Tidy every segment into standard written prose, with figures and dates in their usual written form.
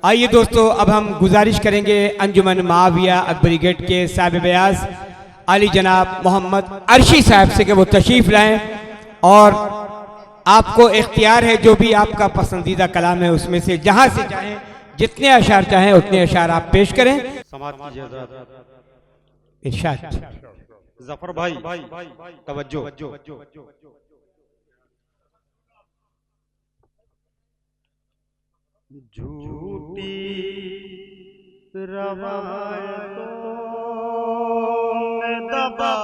आइए दोस्तों, अब हम गुजारिश करेंगे अंजुमन माविया अकबरी गेट के साहिब बयास अली जनाब मोहम्मद अर्शी साहब से कि वो तशरीफ़ लाएं और आपको इख्तियार है जो भी आपका पसंदीदा कलाम है उसमें से जहां से चाहें जितने अशार चाहें उतने अशार आप पेश करें। समात कीजिए इरशाद। जफर भाई तवज्जो। झूठी रवायतों में दबा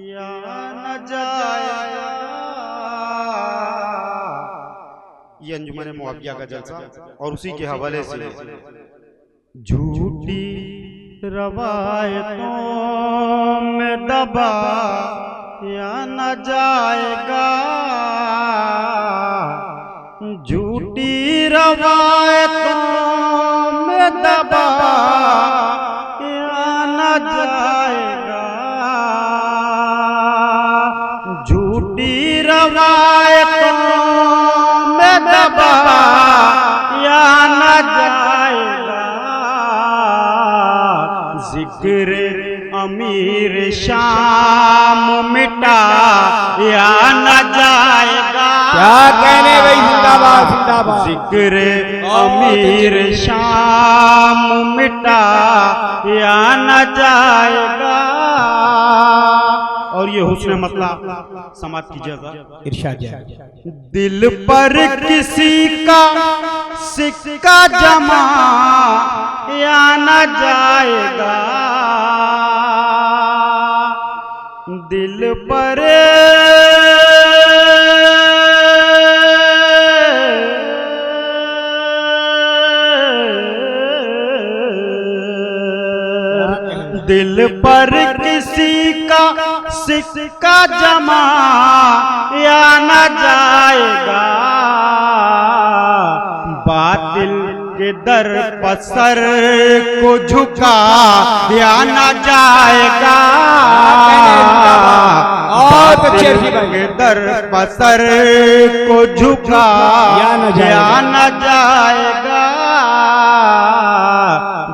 या न जाया। ये अंजुमन मुआविया का जलसा और उसी के हवाले से झूठी रवायतों में दबा या न जाएगा। झूठी रवायतों में दबा या न जाएगा। झूठी रवायतों में दबा या न जाएगा। जिक्र अमीर शाम मिटा या न जाएगा। क्या कहने भाई, जिंदाबाद जिंदाबाद। जिक्र अमीर शाम मिटा या न जाएगा। और ये हुस्न मतलब समात कीजिएगा। इरशाद। दिल पर किसी का सिक्का जमा या न जाएगा। दिल पर दिल पर किसी का सिक्का जमा या न जाएगा। बातिल के दर पर सर को झुका या न जाएगा। बातिल के दर पर सर को झुका या न जाएगा।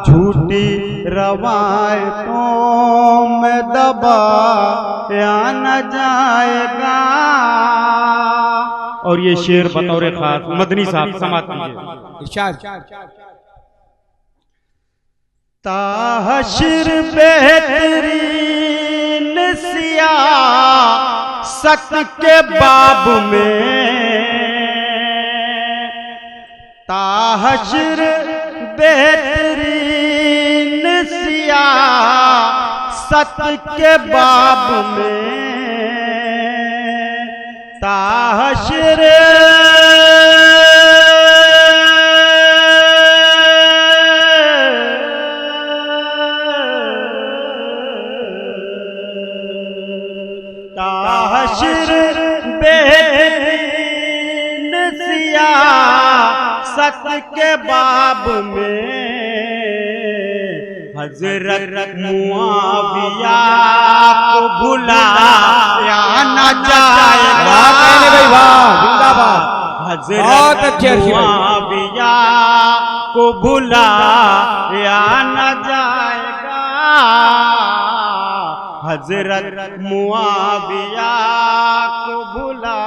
झूठी रवायतों में दबा या न जाएगा। और ये शेर बतौर खास मदनी साहब समात कीजिए। इरशाद। ताहशिर बेहतरीन सियासत के बाब में। ताहशिर बेहतरीन सियासत के बाब में। ताहशिर ताहशिर बेहतरीन सियासत के बाब में। हजरत मुआविया को भुला या न जाएगा। जिंदाबाद। हजरत मुआविया को भुला या न जाएगा। हजरत मुआविया को भुला।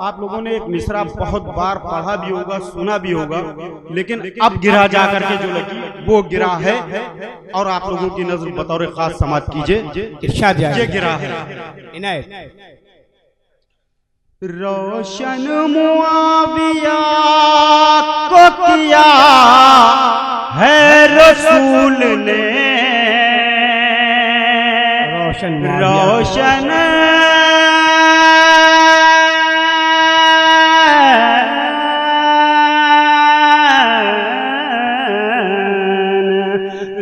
आप लोगों ने एक मिसरा बहुत बार पढ़ा भी होगा, सुना भी होगा, लेकिन अब गिरा जा करके जो लगी वो गिरा है। और आप लोगों की नजर बतौर खास समात कीजिए। इरशाद। ये गिरा है। इनायत। रोशन मुआविया को किया है रसूल ने। रोशन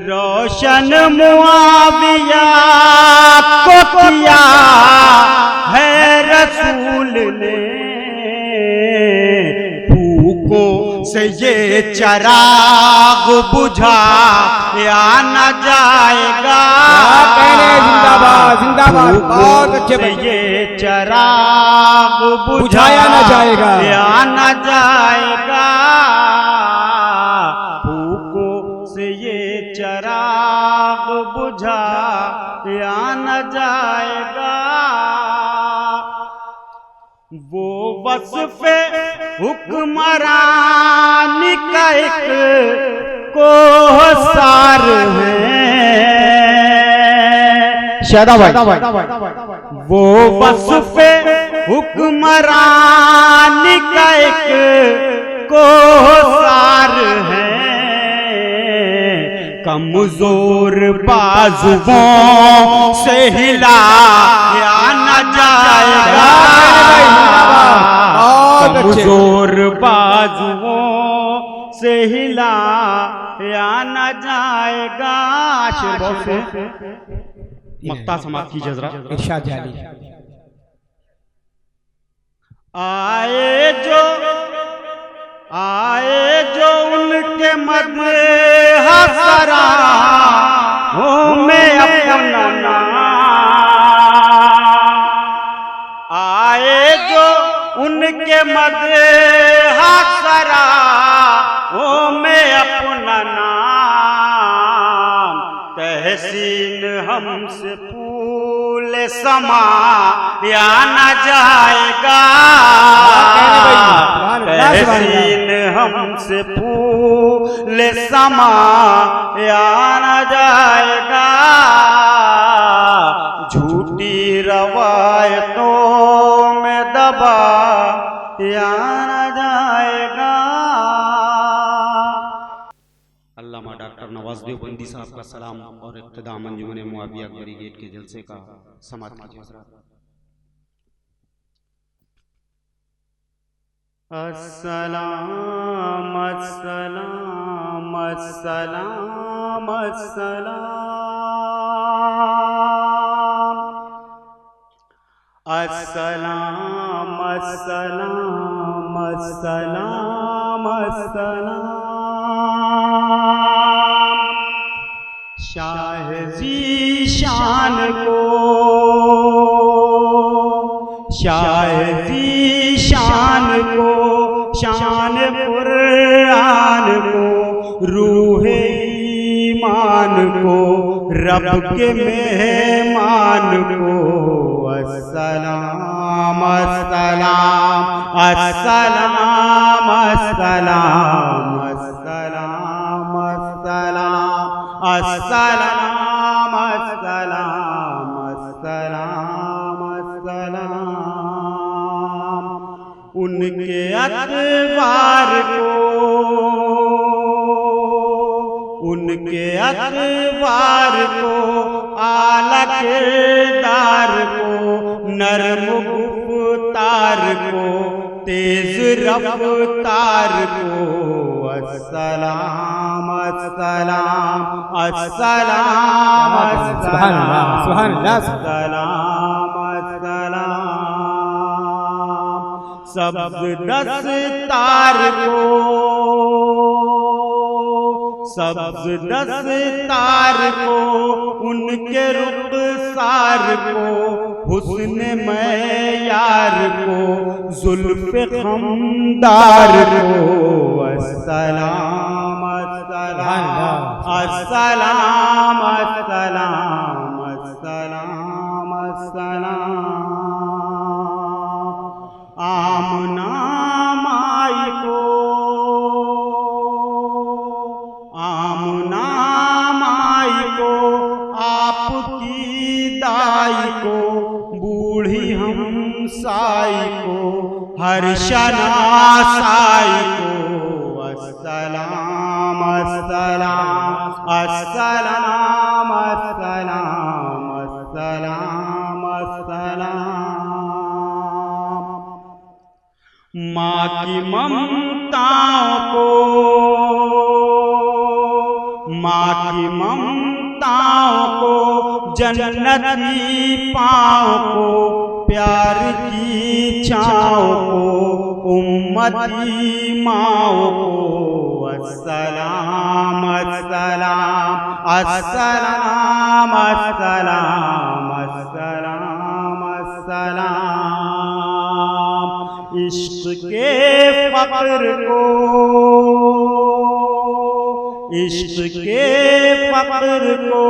रोशन मुआविया को किया है रसूल ने। भूखों से ये चिराग बुझा या न जाएगा। जिंदाबाद जिंदाबाद। बहुत अच्छे से ये चिराग बुझाया न जाएगा या न जाएगा। ये चिराग बुझा या न जाएगा। वो वस्फ़े हुक्मरानी का एक कोसार है। शादा भाई वो वस्फ़े हुक्मरानी का एक कोसार है। कमजोर बाजुओं से हिला या न जाएगा। कमजोर बाजुओं से हिला या न जाएगा। मक्ता समाप्त कीजिए जरा। इरशाद जारी। आए जो उनके मदे हसरा हो में अपना नाम। आए जो उनके मदे हसरा हो में अपना नाम। तहसीन हमसे फूल समा या न जाएगा। तहसीन हमसे फूल समा या न जाएगा। झूठी रवायतों में दबा या न जाएगा। अल्लामा डॉक्टर नवाज देवबंदी साहब का सलाम और इख्तिताम अंजुमन मुआविया अकबरी गेट के जलसे का समाप्त कीजिए। अस्सलाम अस्सलाम अस्सलाम अस्सलाम अस्सलाम अस्सलाम अस्सलाम अस्सलाम। शाह जी शान को, शाह जी शान को, शान कुरान को, रूह ईमान को, रब के मेहमान को। अस्सलाम अस्सलाम अस्सलाम अस्सलाम अस्सलाम अस्सलाम अस्सलाम अस्सलाम अस्सलाम अस्सलाम। उनके अतवार को, उनके अतवार को, आला किरदार को, नरम गुफ्तार को, तेज रफ्तार को। अस्सलाम अस्सलाम अस्सलाम सुभान अल्लाह, सुभान अल्लाह। अस्सलाम अस्सलाम। सब्ज़ दस्तार को, सब्ज़ दस्तार को, उनके रुख़सार को, हुस्न मयार को, जुल्फ़े खमदार को। अस्सलाम अस्सलाम अस्सलाम अस्सलाम अस्सलाम अस्सलाम। आमना माई को, आमना माई को, आपकी दाई को, बूढ़ी हमसाई को, हर शनासाई को। अस्सलाम अस्सलाम अस्सलाम अस्सलाम अस्सलाम अस्सलाम। माँ की ममताओं को, माँ की ममताओं को, जन्नती पाँव को, प्यार की छाँव को, उम्मती माँओं को। अस्सलाम अस्सलाम अस्सलाम अस्सलाम अस्सलाम अस्सलाम। इश्क़ के फ़क्र को, इश्क के फक्र को,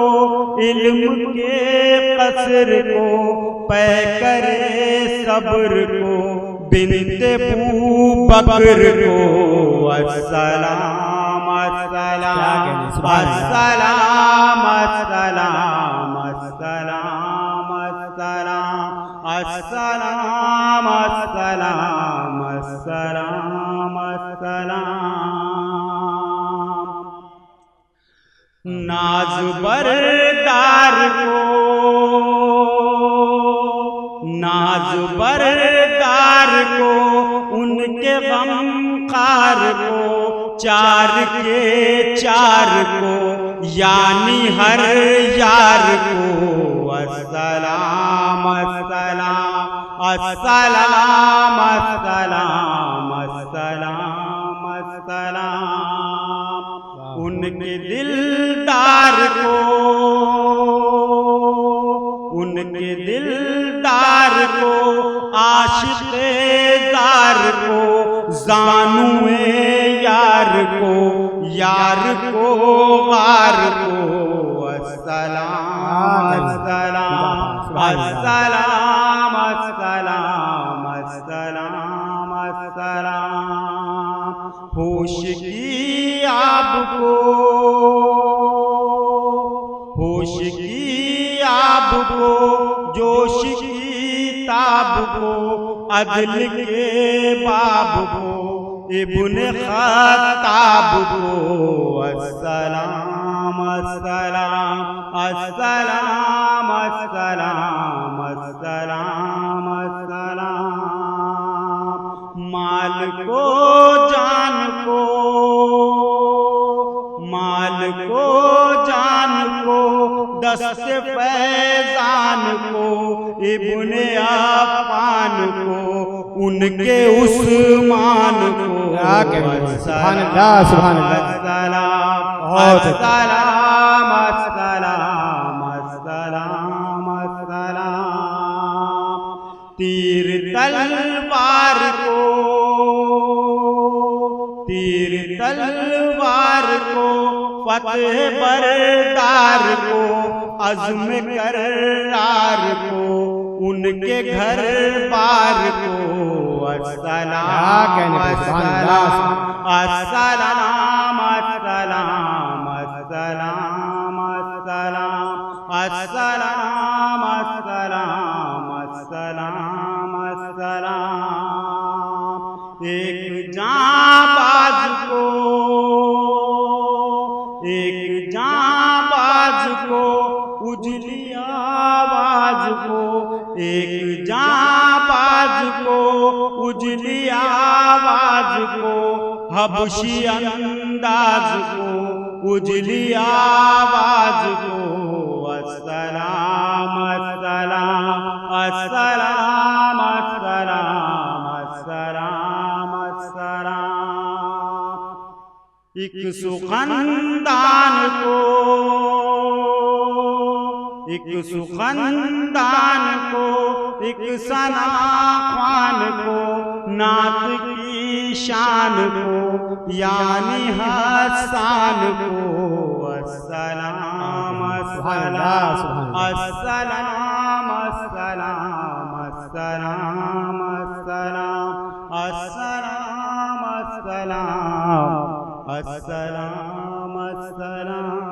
इल्म के कसर को, पै करे सब्र को, बिनते बू बकर को। अस्सलाम अस्सलाम अस्सलाम अस्सलाम अस्सलाम अस्सलाम अस्सलाम अस्सलाम अस्सलाम अस्सलाम। नाज बरदार को, नाज बरदार को, उनके गमखार को, चार के चार को, यानी हर यार को। अस्सलाम अस्सलाम अस्सलाम अस्सलाम अस्सलाम अस्सलाम। उनके दिलदार को, उनके दिलदार को, आशिक़े ज़ार को, ज़ानुए यार को, यार को गार को। अस्सलाम अस्सलाम अस्सलाम अस्सलाम अस्सलाम अस्सलाम। होश की आपको, होश की आपको, जोश की ताब को, अदल के बाब को, इब्ने खत्ताब को। अस्सलाम अस्सलाम अस्सलाम अस्सलाम अस्सलाम अस्सलाम। माल को जान को, माल को जान को, दस्त फैजान को, इब्ने अफ़ान को, उनके उस्मान को। सुभान अल्लाह सुभान अल्लाह। अस्सलाम अस्सलाम अस्सलाम अस्सलाम। तीर तलवार को, तीर तलवार को, फतेह बरदार को, अज़्म करार को, उनके घर बार को। अस्सलाम अस्सलाम अस्सलाम अस्सलाम अस्सलाम अस्सलाम अस्सलाम अस्सलाम अस्सलाम। एक जांबाज को, एक जांबाज को, उजली आवाज को, एक जांबाज को, उजली आवाज को, हबशी अंदाज को, उजली आवाज को। अस्सलाम अस्सलाम अस्सलाम अस्सलाम अस्सलाम अस्सलाम। एक सुखनदान को, एक सुखनदान को, एक सना ख्वान को, नात की शान को, यानी हसान को। अस्सलाम अस्सलाम अस्सलाम अस्सलाम अस्सलाम अस्सलाम अस्सलाम अस्सलाम अस्सलाम अस्सलाम।